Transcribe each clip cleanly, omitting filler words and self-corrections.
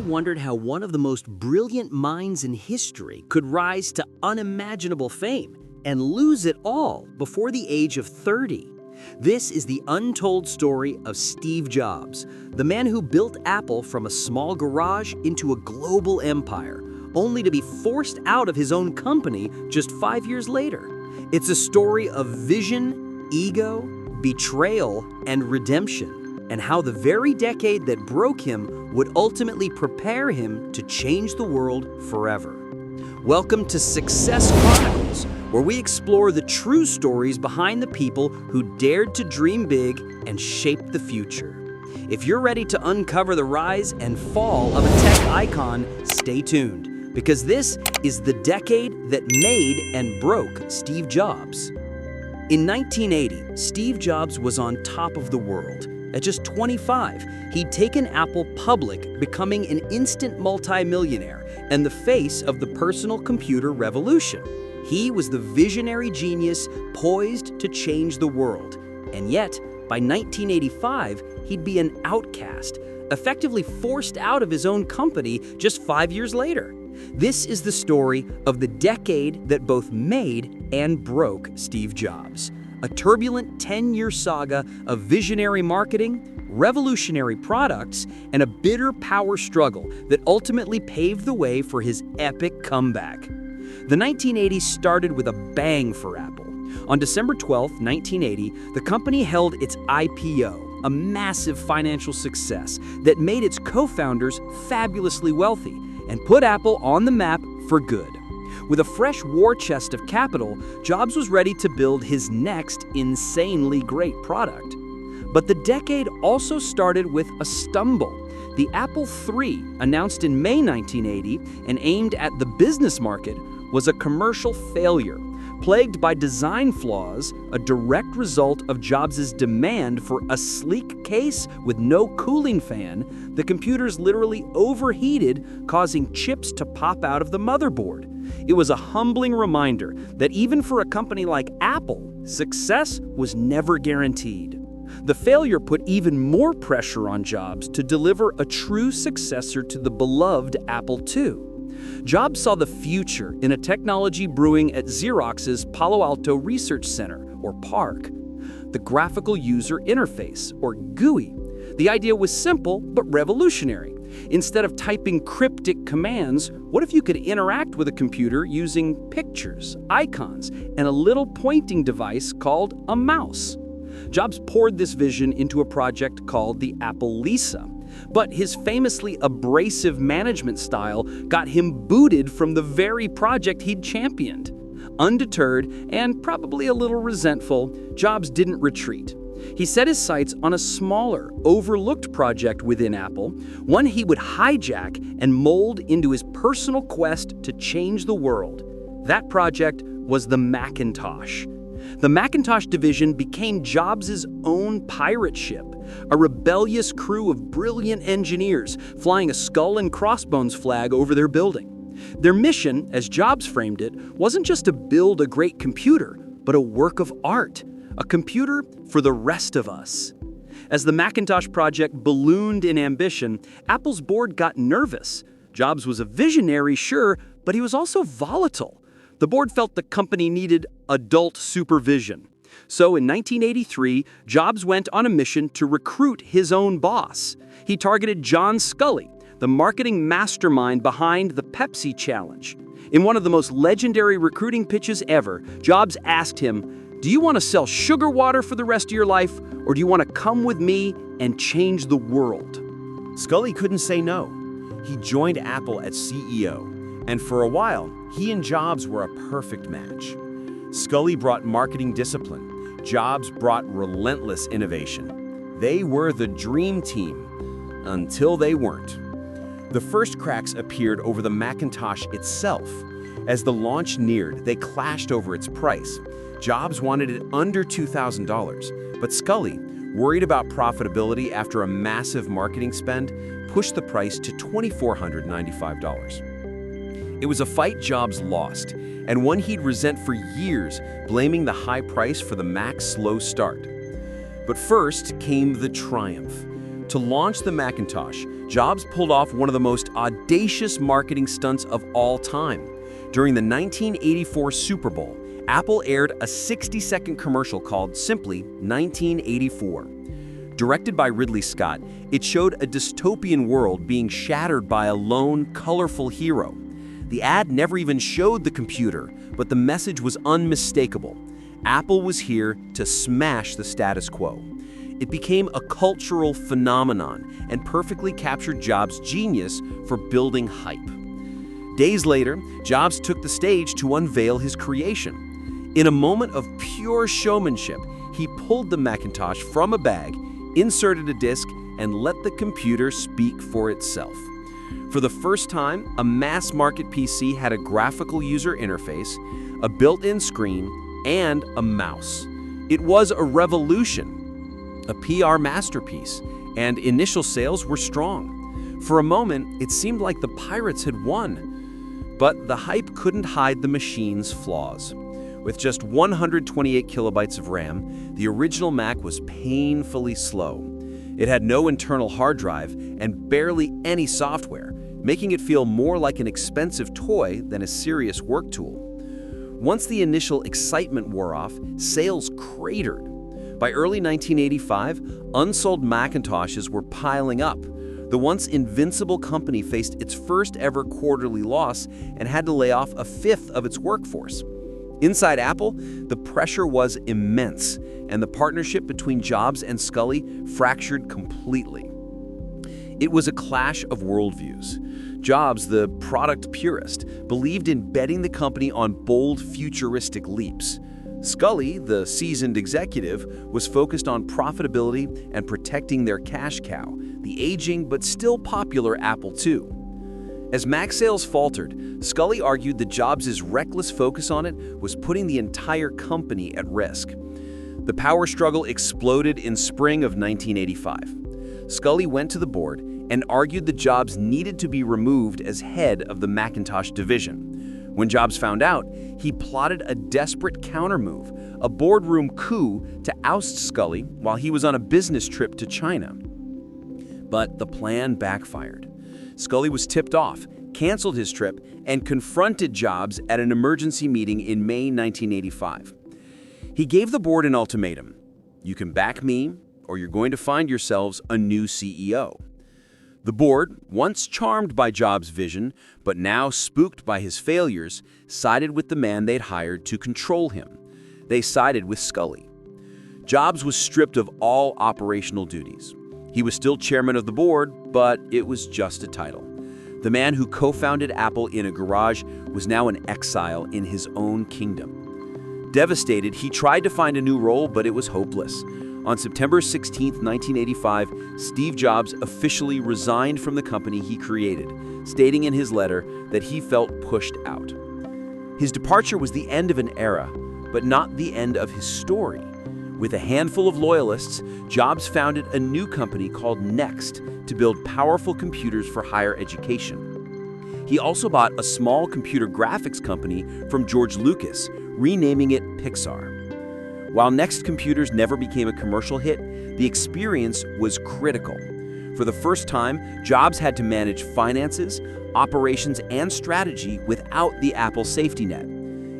wondered how one of the most brilliant minds in history could rise to unimaginable fame and lose it all before the age of 30. This is the untold story of Steve Jobs, the man who built Apple from a small garage into a global empire, only to be forced out of his own company just 5 years later. It's a story of vision, ego, betrayal, and redemption, and how the very decade that broke him would ultimately prepare him to change the world forever. Welcome to Success Chronicles, where we explore the true stories behind the people who dared to dream big and shape the future. If you're ready to uncover the rise and fall of a tech icon, stay tuned, because this is the decade that made and broke Steve Jobs. In 1980, Steve Jobs was on top of the world. At just 25, he'd taken Apple public, becoming an instant multimillionaire and the face of the personal computer revolution. He was the visionary genius poised to change the world. And yet, by 1985, he'd be an outcast, effectively forced out of his own company just 5 years later. This is the story of the decade that both made and broke Steve Jobs. A turbulent 10-year saga of visionary marketing, revolutionary products, and a bitter power struggle that ultimately paved the way for his epic comeback. The 1980s started with a bang for Apple. On December 12, 1980, the company held its IPO, a massive financial success that made its co-founders fabulously wealthy and put Apple on the map for good. With a fresh war chest of capital, Jobs was ready to build his next insanely great product. But the decade also started with a stumble. The Apple III, announced in May 1980 and aimed at the business market, was a commercial failure. Plagued by design flaws, a direct result of Jobs' demand for a sleek case with no cooling fan, the computers literally overheated, causing chips to pop out of the motherboard. It was a humbling reminder that even for a company like Apple, success was never guaranteed. The failure put even more pressure on Jobs to deliver a true successor to the beloved Apple II. Jobs saw the future in a technology brewing at Xerox's Palo Alto Research Center, or PARC, the graphical user interface, or GUI. The idea was simple but revolutionary. Instead of typing cryptic commands, what if you could interact with a computer using pictures, icons, and a little pointing device called a mouse? Jobs poured this vision into a project called the Apple Lisa. But his famously abrasive management style got him booted from the very project he'd championed. Undeterred and probably a little resentful, Jobs didn't retreat. He set his sights on a smaller, overlooked project within Apple, one he would hijack and mold into his personal quest to change the world. That project was the Macintosh. The Macintosh division became Jobs' own pirate ship, a rebellious crew of brilliant engineers flying a skull and crossbones flag over their building. Their mission, as Jobs framed it, wasn't just to build a great computer, but a work of art, a computer for the rest of us. As the Macintosh project ballooned in ambition, Apple's board got nervous. Jobs was a visionary, sure, but he was also volatile. The board felt the company needed adult supervision. So in 1983, Jobs went on a mission to recruit his own boss. He targeted John Sculley, the marketing mastermind behind the Pepsi Challenge. In one of the most legendary recruiting pitches ever, Jobs asked him, "Do you want to sell sugar water for the rest of your life, or do you want to come with me and change the world?" Sculley couldn't say no. He joined Apple as CEO, and for a while, he and Jobs were a perfect match. Sculley brought marketing discipline. Jobs brought relentless innovation. They were the dream team, until they weren't. The first cracks appeared over the Macintosh itself. As the launch neared, they clashed over its price. Jobs wanted it under $2,000, but Sculley, worried about profitability after a massive marketing spend, pushed the price to $2,495. It was a fight Jobs lost, and one he'd resent for years, blaming the high price for the Mac's slow start. But first came the triumph. To launch the Macintosh, Jobs pulled off one of the most audacious marketing stunts of all time. During the 1984 Super Bowl, Apple aired a 60-second commercial called simply 1984. Directed by Ridley Scott, it showed a dystopian world being shattered by a lone, colorful hero. The ad never even showed the computer, but the message was unmistakable. Apple was here to smash the status quo. It became a cultural phenomenon and perfectly captured Jobs' genius for building hype. Days later, Jobs took the stage to unveil his creation. In a moment of pure showmanship, he pulled the Macintosh from a bag, inserted a disk, and let the computer speak for itself. For the first time, a mass-market PC had a graphical user interface, a built-in screen, and a mouse. It was a revolution, a PR masterpiece, and initial sales were strong. For a moment, it seemed like the pirates had won. But the hype couldn't hide the machine's flaws. With just 128 kilobytes of RAM, the original Mac was painfully slow. It had no internal hard drive and barely any software, making it feel more like an expensive toy than a serious work tool. Once the initial excitement wore off, sales cratered. By early 1985, unsold Macintoshes were piling up. The once invincible company faced its first ever quarterly loss and had to lay off a fifth of its workforce. Inside Apple, the pressure was immense, and the partnership between Jobs and Scully fractured completely. It was a clash of worldviews. Jobs, the product purist, believed in betting the company on bold, futuristic leaps. Scully, the seasoned executive, was focused on profitability and protecting their cash cow, the aging but still popular Apple II. As Mac sales faltered, Scully argued that Jobs' reckless focus on it was putting the entire company at risk. The power struggle exploded in spring of 1985. Scully went to the board and argued that Jobs needed to be removed as head of the Macintosh division. When Jobs found out, he plotted a desperate countermove, a boardroom coup to oust Scully while he was on a business trip to China. But the plan backfired. Scully was tipped off, canceled his trip, and confronted Jobs at an emergency meeting in May 1985. He gave the board an ultimatum: you can back me, or you're going to find yourselves a new CEO. The board, once charmed by Jobs' vision, but now spooked by his failures, sided with the man they'd hired to control him. They sided with Scully. Jobs was stripped of all operational duties. He was still chairman of the board, but it was just a title. The man who co-founded Apple in a garage was now an exile in his own kingdom. Devastated, he tried to find a new role, but it was hopeless. On September 16, 1985, Steve Jobs officially resigned from the company he created, stating in his letter that he felt pushed out. His departure was the end of an era, but not the end of his story. With a handful of loyalists, Jobs founded a new company called Next to build powerful computers for higher education. He also bought a small computer graphics company from George Lucas, renaming it Pixar. While Next computers never became a commercial hit, the experience was critical. For the first time, Jobs had to manage finances, operations, and strategy without the Apple safety net.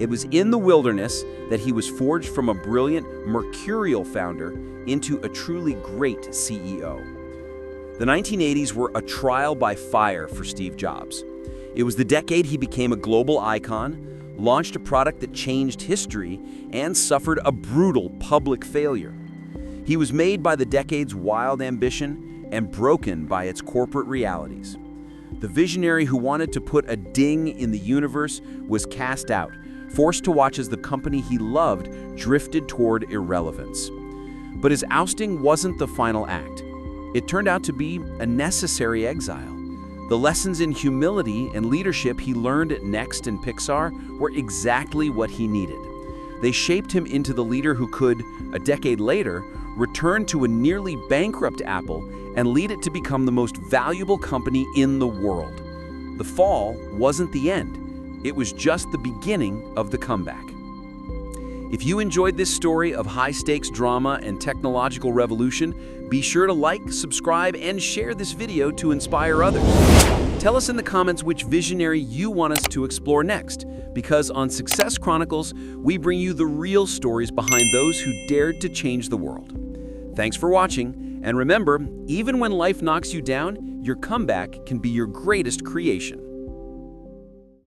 It was in the wilderness that he was forged from a brilliant, mercurial founder into a truly great CEO. The 1980s were a trial by fire for Steve Jobs. It was the decade he became a global icon, launched a product that changed history, and suffered a brutal public failure. He was made by the decade's wild ambition and broken by its corporate realities. The visionary who wanted to put a ding in the universe was cast out, forced to watch as the company he loved drifted toward irrelevance. But his ousting wasn't the final act. It turned out to be a necessary exile. The lessons in humility and leadership he learned at Next and Pixar were exactly what he needed. They shaped him into the leader who could, a decade later, return to a nearly bankrupt Apple and lead it to become the most valuable company in the world. The fall wasn't the end. It was just the beginning of the comeback. If you enjoyed this story of high-stakes drama and technological revolution, be sure to like, subscribe, and share this video to inspire others. Tell us in the comments which visionary you want us to explore next, because on Success Chronicles, we bring you the real stories behind those who dared to change the world. Thanks for watching, and remember, even when life knocks you down, your comeback can be your greatest creation.